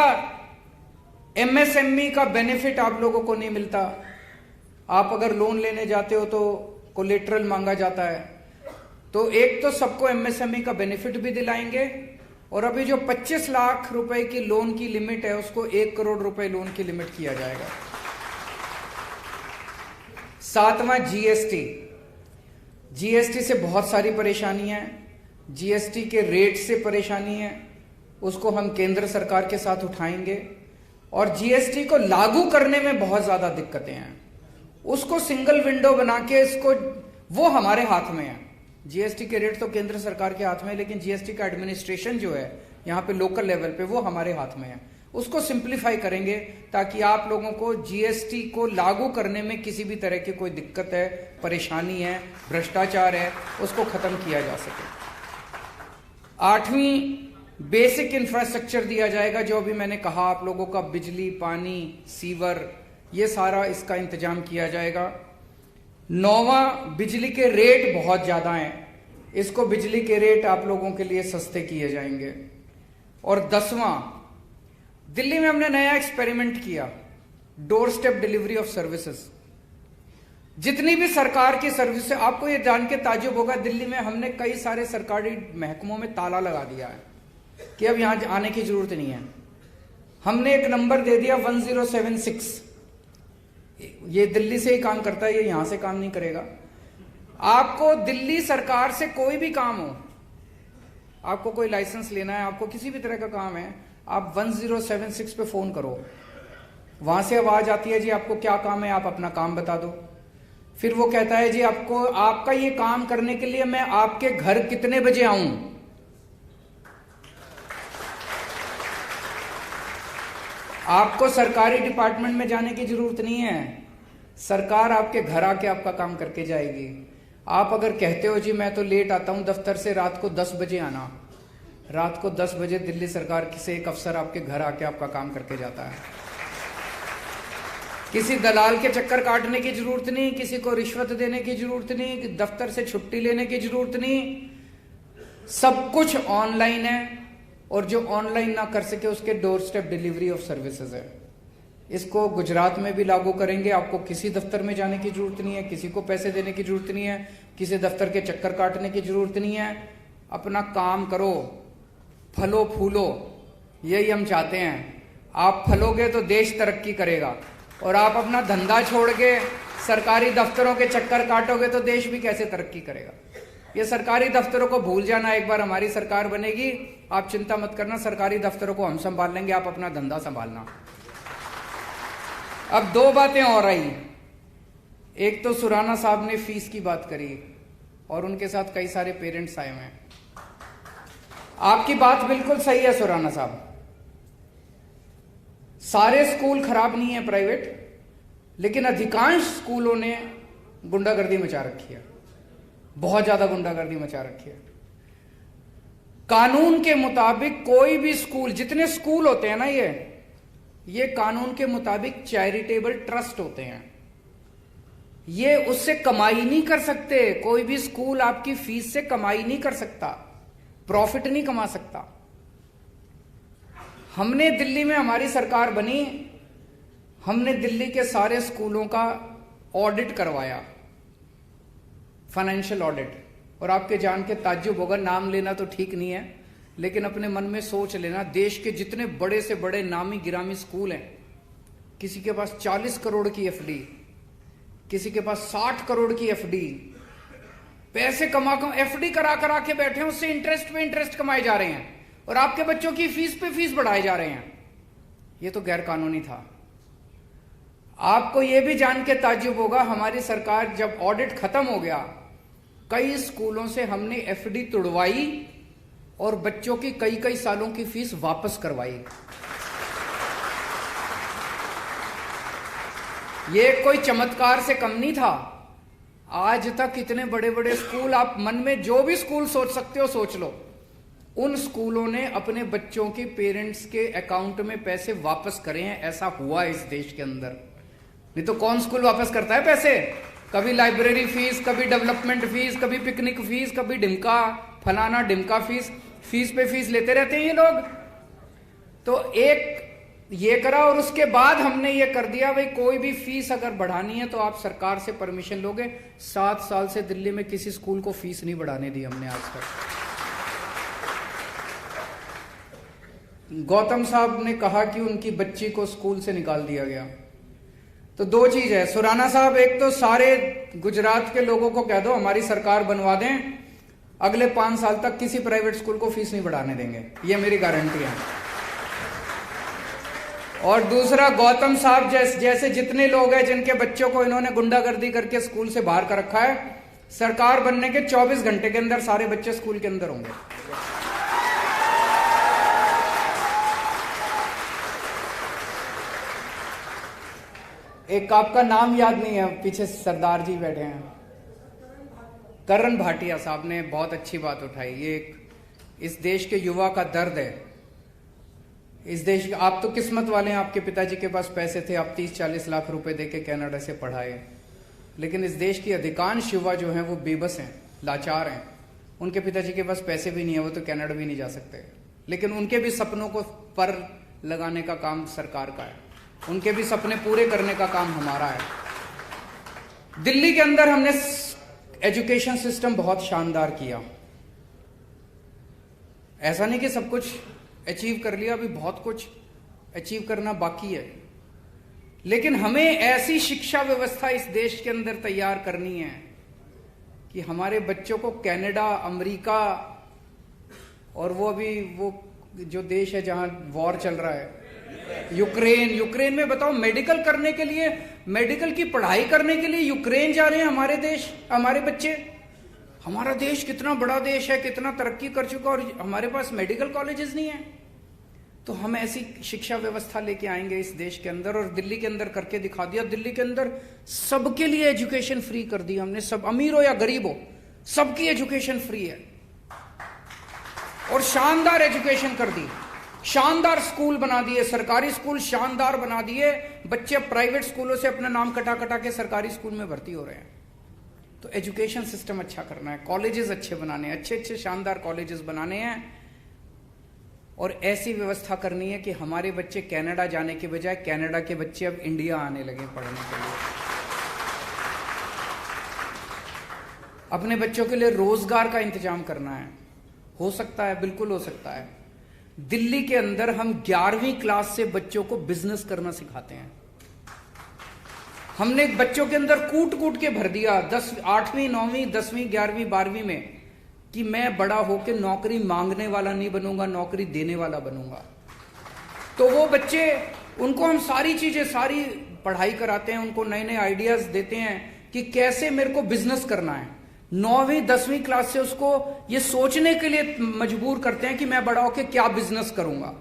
एमएसएमई का बेनिफिट आप लोगों को नहीं मिलता। आप अगर लोन लेने जाते हो तो कोलेटरल मांगा जाता है, तो एक तो सबको एमएसएमई का बेनिफिट भी दिलाएंगे और अभी जो 25 लाख रुपए की लोन की लिमिट है उसको 1 करोड़ रुपए लोन की लिमिट किया जाएगा। 7वां जीएसटी से बहुत सारी परेशानियां हैं। जीएसटी के रेट से परेशानी है, उसको हम केंद्र सरकार के साथ उठाएंगे। और जीएसटी को लागू करने में बहुत ज्यादा दिक्कतें हैं, उसको सिंगल विंडो बना के इसको, वो हमारे हाथ में है। जीएसटी के रेट तो केंद्र सरकार के हाथ में है, लेकिन जीएसटी का एडमिनिस्ट्रेशन जो है यहाँ पे लोकल लेवल पे, वो हमारे हाथ में है। उसको सिंप्लीफाई करेंगे ताकि आप लोगों को जीएसटी को लागू करने में किसी भी तरह की कोई दिक्कत है, परेशानी है, भ्रष्टाचार है, उसको खत्म किया जा सके। 8वीं बेसिक इंफ्रास्ट्रक्चर दिया जाएगा, जो अभी मैंने कहा आप लोगों का बिजली, पानी, सीवर, ये सारा इसका इंतजाम किया जाएगा। 9वां बिजली के रेट बहुत ज्यादा हैं, इसको बिजली के रेट आप लोगों के लिए सस्ते किए जाएंगे। और 10वां, दिल्ली में हमने नया एक्सपेरिमेंट किया, door step delivery of services. जितनी भी सरकार की सर्विस है, आपको ये जान के ताज्जुब होगा, दिल्ली में हमने कई सारे सरकारी महकमों में ताला लगा दिया है कि अब यहां आने की जरूरत नहीं है। हमने एक नंबर दे दिया 1076, ये दिल्ली से ही काम करता है, ये यहां से काम नहीं करेगा। आपको दिल्ली सरकार से कोई भी काम हो, आपको कोई लाइसेंस लेना है, आपको किसी भी तरह का काम है, आप 1076 पे फोन करो, वहां से आवाज आती है, जी आपको क्या काम है, आप अपना काम बता दो। फिर वो कहता है, जी आपको, आपका ये काम करने के लिए मैं आपके घर कितने बजे आऊं। आपको सरकारी डिपार्टमेंट में जाने की जरूरत नहीं है, सरकार आपके घर आके आपका काम करके जाएगी। आप अगर कहते हो, जी मैं तो लेट आता हूं दफ्तर से, रात को 10 बजे आना, रात को 10 बजे दिल्ली सरकार से एक अफसर आपके घर आके आपका काम करके जाता है। किसी दलाल के चक्कर काटने की जरूरत नहीं, किसी को रिश्वत देने की जरूरत नहीं, दफ्तर से छुट्टी लेने की जरूरत नहीं, सब कुछ ऑनलाइन है। और जो ऑनलाइन ना कर सके उसके door step delivery of services है। इसको गुजरात में भी लागू करेंगे। आपको किसी दफ्तर में जाने की जरूरत नहीं है, किसी को पैसे देने की जरूरत नहीं है, किसी दफ्तर के चक्कर काटने की जरूरत नहीं है। अपना काम करो, फलो फूलो, यही हम चाहते हैं। आप फलोगे तो देश तरक्की करेगा, और आप अपना धंधा छोड़ के सरकारी दफ्तरों के चक्कर काटोगे तो देश भी कैसे तरक्की करेगा। ये सरकारी दफ्तरों को भूल जाना, एक बार हमारी सरकार बनेगी, आप चिंता मत करना, सरकारी दफ्तरों को हम संभाल लेंगे, आप अपना धंधा संभालना। अब 2 बातें और आई। एक तो सुराना साहब ने फीस की बात करी और उनके साथ कई सारे पेरेंट्स आए हुए हैं। आपकी बात बिल्कुल सही है सुराना साहब, सारे स्कूल खराब नहीं है प्राइवेट, लेकिन अधिकांश स्कूलों ने गुंडागर्दी मचा रखी है, बहुत ज्यादा गुंडागर्दी मचा रखी है। कानून के मुताबिक कोई भी स्कूल, जितने स्कूल होते हैं ना, ये कानून के मुताबिक चैरिटेबल ट्रस्ट होते हैं, ये उससे कमाई नहीं कर सकते। कोई भी स्कूल आपकी फीस से कमाई नहीं कर सकता, प्रॉफिट नहीं कमा सकता। हमने दिल्ली में, हमारी सरकार बनी, हमने दिल्ली के सारे स्कूलों का ऑडिट करवाया, फाइनेंशियल ऑडिट। और आपके जान के ताज्जुब होगा, नाम लेना तो ठीक नहीं है, लेकिन अपने मन में सोच लेना, देश के जितने बड़े से बड़े नामी गिरामी स्कूल हैं, किसी के पास 40 करोड़ की एफडी, किसी के पास 60 करोड़ की एफडी, पैसे कमा एफडी करा करा के बैठे हैं, उससे इंटरेस्ट पे इंटरेस्ट कमाए जा रहे हैं, और आपके बच्चों की फीस पे फीस बढ़ाए जा रहे हैं। ये तो गैर कानूनी था। आपको यह भी जान के ताज्जुब होगा, हमारी सरकार जब ऑडिट खत्म हो गया, कई स्कूलों से हमने एफडी तुड़वाई और बच्चों की कई कई सालों की फीस वापस करवाई। ये कोई चमत्कार से कम नहीं था। आज तक इतने बड़े बड़े स्कूल, आप मन में जो भी स्कूल सोच सकते हो सोच लो, उन स्कूलों ने अपने बच्चों के पेरेंट्स के अकाउंट में पैसे वापस करे हैं। ऐसा हुआ है इस देश के अंदर, नहीं तो कौन स्कूल वापस करता है पैसे। कभी लाइब्रेरी फीस, कभी डेवलपमेंट फीस, कभी पिकनिक फीस, कभी ढिमका फलाना ढिमका फीस, फीस पे फीस लेते रहते हैं ये लोग। तो एक ये करा, और उसके बाद हमने ये कर दिया, भाई कोई भी फीस अगर बढ़ानी है तो आप सरकार से परमिशन लोगे। 7 साल से दिल्ली में किसी स्कूल को फीस नहीं बढ़ाने दी हमने आज तक। गौतम साहब ने कहा कि उनकी बच्ची को स्कूल से निकाल दिया गया। तो दो चीज है सुराना साहब, एक तो सारे गुजरात के लोगों को कह दो हमारी सरकार बनवा दें, अगले 5 साल तक किसी प्राइवेट स्कूल को फीस नहीं बढ़ाने देंगे, ये मेरी गारंटी है। और दूसरा, गौतम साहब जैसे जितने लोग हैं जिनके बच्चों को इन्होंने गुंडागर्दी करके स्कूल से बाहर कर रखा है, सरकार बनने के 24 घंटे के अंदर सारे बच्चे स्कूल के अंदर होंगे। एक आपका नाम याद नहीं है, पीछे सरदार जी बैठे हैं, करण भाटिया साहब ने बहुत अच्छी बात उठाई। ये इस देश के युवा का दर्द है। इस देश, आप तो किस्मत वाले हैं, आपके पिताजी के पास पैसे थे, आप 30-40 लाख रुपए देके कनाडा से पढ़ाए। लेकिन इस देश की अधिकांश युवा जो हैं वो बेबस हैं, लाचार हैं। उनके पिताजी के पास पैसे भी नहीं है, वो तो कनाडा भी नहीं जा सकते। लेकिन उनके भी सपनों को पर लगाने का काम सरकार का है, उनके भी सपने पूरे करने का काम हमारा है। दिल्ली के अंदर हमने एजुकेशन सिस्टम बहुत शानदार किया। ऐसा नहीं कि सब कुछ अचीव कर लिया, अभी बहुत कुछ अचीव करना बाकी है। लेकिन हमें ऐसी शिक्षा व्यवस्था इस देश के अंदर तैयार करनी है कि हमारे बच्चों को कनाडा, अमेरिका और वो अभी वो जो देश है जहां वॉर चल रहा है, यूक्रेन में बताओ, मेडिकल करने के लिए, मेडिकल की पढ़ाई करने के लिए यूक्रेन जा रहे हैं हमारे बच्चे। हमारा देश कितना बड़ा देश है, कितना तरक्की कर चुका, और हमारे पास मेडिकल कॉलेजेस नहीं है। तो हम ऐसी शिक्षा व्यवस्था लेके आएंगे इस देश के अंदर, और दिल्ली के अंदर करके दिखा दिया। दिल्ली के अंदर सबके लिए एजुकेशन फ्री कर दी हमने, सब अमीर हो या गरीब हो, सबकी एजुकेशन फ्री है। और शानदार एजुकेशन कर दी, शानदार स्कूल बना दिए, सरकारी स्कूल शानदार बना दिए। बच्चे प्राइवेट स्कूलों से अपना नाम कटा कटा के सरकारी स्कूल में भर्ती हो रहे हैं। तो एजुकेशन सिस्टम अच्छा करना है, कॉलेजेस अच्छे बनाने हैं, अच्छे अच्छे शानदार कॉलेजेस बनाने हैं, और ऐसी व्यवस्था करनी है कि हमारे बच्चे कनाडा जाने के बजाय कनाडा के बच्चे अब इंडिया आने लगे पढ़ने के लिए। अपने बच्चों के लिए रोजगार का इंतजाम करना है। हो सकता है, बिल्कुल हो सकता है। दिल्ली के अंदर हम 11वीं क्लास से बच्चों को बिजनेस करना सिखाते हैं। हमने बच्चों के अंदर कूट कूट के भर दिया 8वीं 9वीं 10वीं 11वीं 12वीं में कि मैं बड़ा होकर नौकरी मांगने वाला नहीं बनूंगा, नौकरी देने वाला बनूंगा। तो वो बच्चे, उनको हम सारी चीजें, सारी पढ़ाई कराते हैं, उनको नए नए आइडियाज देते हैं कि कैसे मेरे को बिजनेस करना है। 9वीं 10वीं क्लास से उसको ये सोचने के लिए मजबूर करते हैं कि मैं बड़ा होकर क्या बिजनेस करूंगा।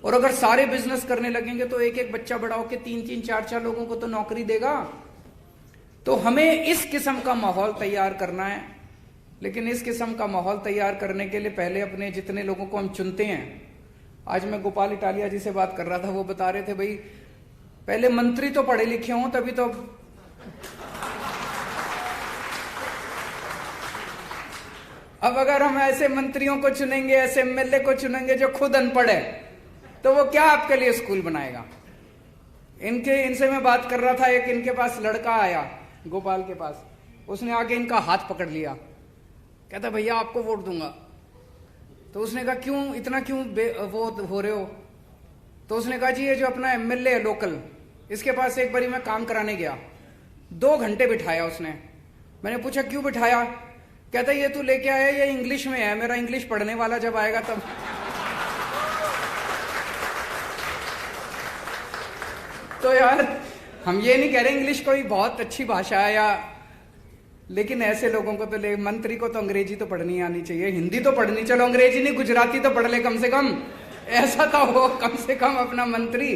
और अगर सारे बिजनेस करने लगेंगे तो एक एक बच्चा बड़ा होकर 3-3 4-4 लोगों को तो नौकरी देगा। तो हमें इस किस्म का माहौल तैयार करना है। लेकिन इस किस्म का माहौल तैयार करने के लिए पहले अपने जितने लोगों को हम चुनते हैं, आज मैं गोपाल इटालिया जी से बात कर रहा था, वो बता रहे थे भाई पहले मंत्री तो पढ़े लिखे हों तभी तो। अब अगर हम ऐसे मंत्रियों को चुनेंगे, ऐसे एमएलए को चुनेंगे जो खुद अनपढ़ है, तो वो क्या आपके लिए स्कूल बनाएगा। इनसे मैं बात कर रहा था, एक इनके पास लड़का आया गोपाल के पास, उसने आके इनका हाथ पकड़ लिया, कहता भैया आपको वोट दूंगा। तो उसने कहा क्यों, इतना क्यों वो हो रहे हो। तो उसने कहा जी ये जो अपना एमएलए है लोकल, इसके पास एक बारी मैं काम कराने गया, 2 घंटे बिठाया उसने। मैंने पूछा क्यों बिठाया, कहता ये तू लेके आया, ये इंग्लिश में है, मेरा इंग्लिश पढ़ने वाला जब आएगा तब। तो यार हम ये नहीं कह रहे इंग्लिश कोई बहुत अच्छी भाषा है या, लेकिन ऐसे लोगों को तो ले, मंत्री को तो अंग्रेजी तो पढ़नी आनी चाहिए, हिंदी तो पढ़नी, चलो अंग्रेजी नहीं गुजराती तो पढ़ ले कम से कम, ऐसा तो हो कम से कम अपना मंत्री।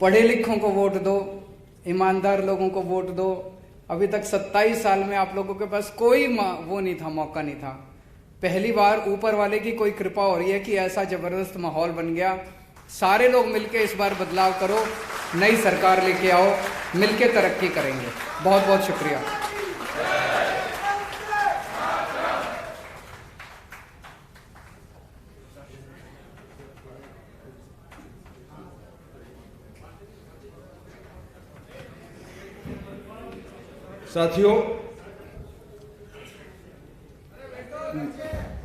पढ़े लिखों को वोट दो, ईमानदार लोगों को वोट दो। अभी तक 27 साल में आप लोगों के पास कोई वो नहीं था, मौका नहीं था। पहली बार ऊपर वाले की कोई कृपा हो रही है कि ऐसा जबरदस्त माहौल बन गया। सारे लोग मिलके इस बार बदलाव करो, नई सरकार लेके आओ, मिलके तरक्की करेंगे। बहुत बहुत शुक्रिया। साथियों,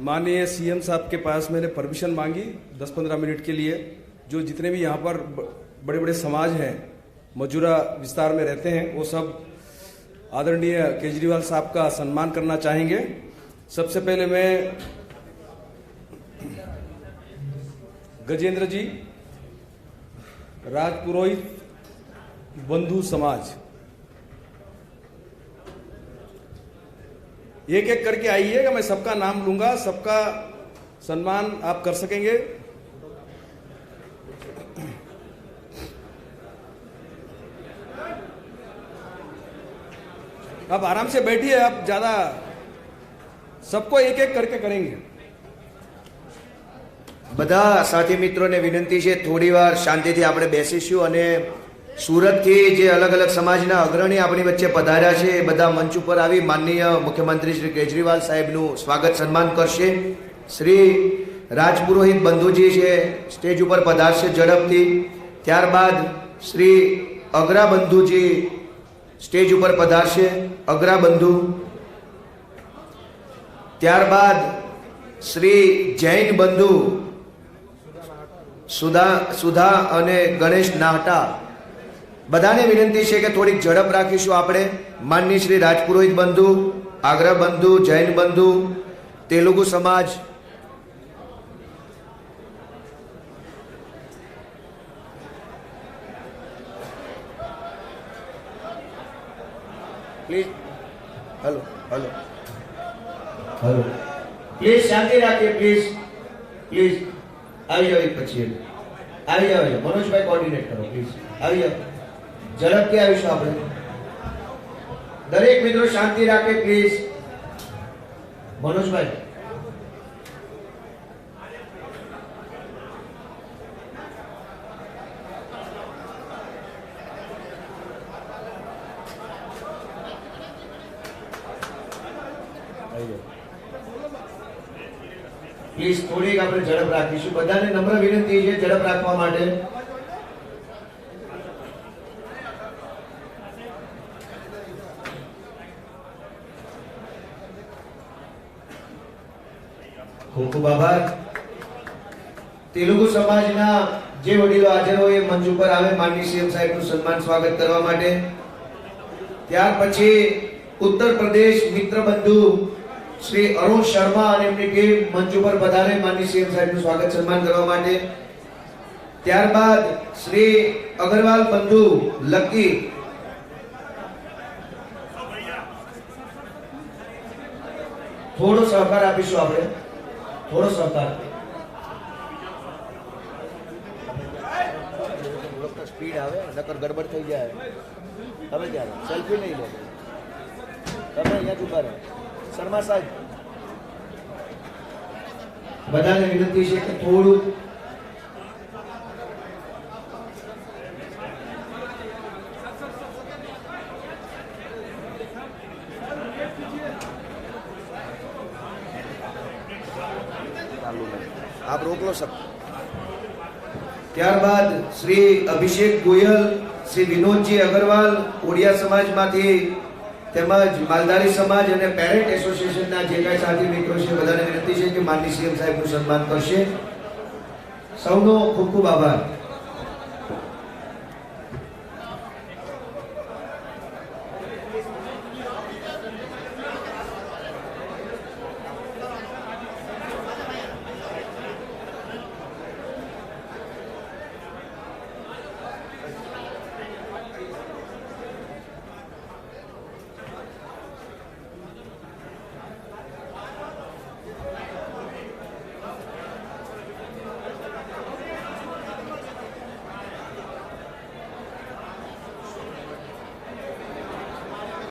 माननीय सीएम साहब के पास मैंने परमिशन मांगी 10-15 मिनट के लिए। जो जितने भी यहाँ पर बड़े बड़े समाज हैं, मजूरा विस्तार में रहते हैं, वो सब आदरणीय केजरीवाल साहब का सम्मान करना चाहेंगे। सबसे पहले मैं गजेंद्र जी, राजपुरोहित बंधु समाज, एक एक करके आइएगा, मैं सबका नाम लूंगा, सबका सम्मान आप कर सकेंगे। आप आराम से बैठिए, आप ज्यादा सबको एक एक करके करेंगे। બધા સાથી મિત્રોને વિનંતી છે થોડીવાર શાંતિથી આપણે બેસીશું અને સુરતથી જે અલગ અલગ સમાજના અગ્રણી આપણી વચ્ચે પધાર્યા છે એ બધા મંચ ઉપર આવી માનનીય મુખ્યમંત્રી શ્રી કેજરીવાલ સાહેબનું સ્વાગત સન્માન કરશે। શ્રી રાજપુરોહિત બંધુજી છે સ્ટેજ ઉપર પધારશે ઝડપથી। ત્યારબાદ શ્રી અગ્રા બંધુજી સ્ટેજ ઉપર પધારશે, અગ્રા બંધુ। ત્યારબાદ શ્રી જૈન બંધુ સુધા અને ગણેશ નાહટા, બધાને વિનંતી છે કે થોડીક ઝડપ રાખીશું આપણે। માનનીય શ્રી રાજપુરોહિત બંધુ, આગ્રા બંધુ, જૈન બંધુ, તેલુગુ સમાજ, please hello hello hello please શાંતિ રાખીએ, પ્લીઝ પ્લીઝ આવી જાઓ। એક પછી આવી જાઓ, મનોજભાઈ કોર્ડિનેટ કરો, પ્લીઝ આવી જાઓ, ઝડપથી આવીશું આપણે। દરેક મિત્રો શાંતિ રાખે પ્લીઝ। મનોજભાઈ પ્લીઝ થોડીક આપણે ઝડપ રાખીશું। બધાને નમ્ર વિનંતી છે ઝડપ રાખવા માટે। ખૂબ ખૂબ આભાર। તેલુગુ સમાજના જે વડીલો હાજર હોય એ મંચ ઉપર આવે માનનીય સીએમ સાહેબનું સન્માન સ્વાગત કરવા માટે। ત્યાર પછી ઉત્તર પ્રદેશ મિત્ર બંધુ શ્રી અરુણ શર્મા અને એમની ટીમ મંચ ઉપર પધારે માનનીય સીએમ સાહેબનું સ્વાગત સન્માન કરવા માટે। ત્યારબાદ શ્રી અગરવાલ બંધુ લકી, થોડો સહકાર આપીશું આપણે, થોડો સહકાર। સ્પીડ આવે નકર ગડબડ થઈ જાય। તમે ત્યારે સેલ્ફી નહીં લો, તમે અહીંયા ઉભા રહો। શર્મા સાહેબ, બધાને વિનંતી છે કે થોડું आप रोक लो सब। ત્યારબાદ શ્રી અભિષેક ગોયલ, શ્રી વિનોદજી અગરવાલ ઓડિયા સમાજમાંથી તેમજ માલધારી સમાજ અને પેરેન્ટ એસોસિએશનના જે કાંઈ સાથી મિત્રો છે બધાને વિનંતી છે કે માનનીય સીએમ સાહેબનું સન્માન કરશે। સૌનો ખૂબ ખૂબ આભાર।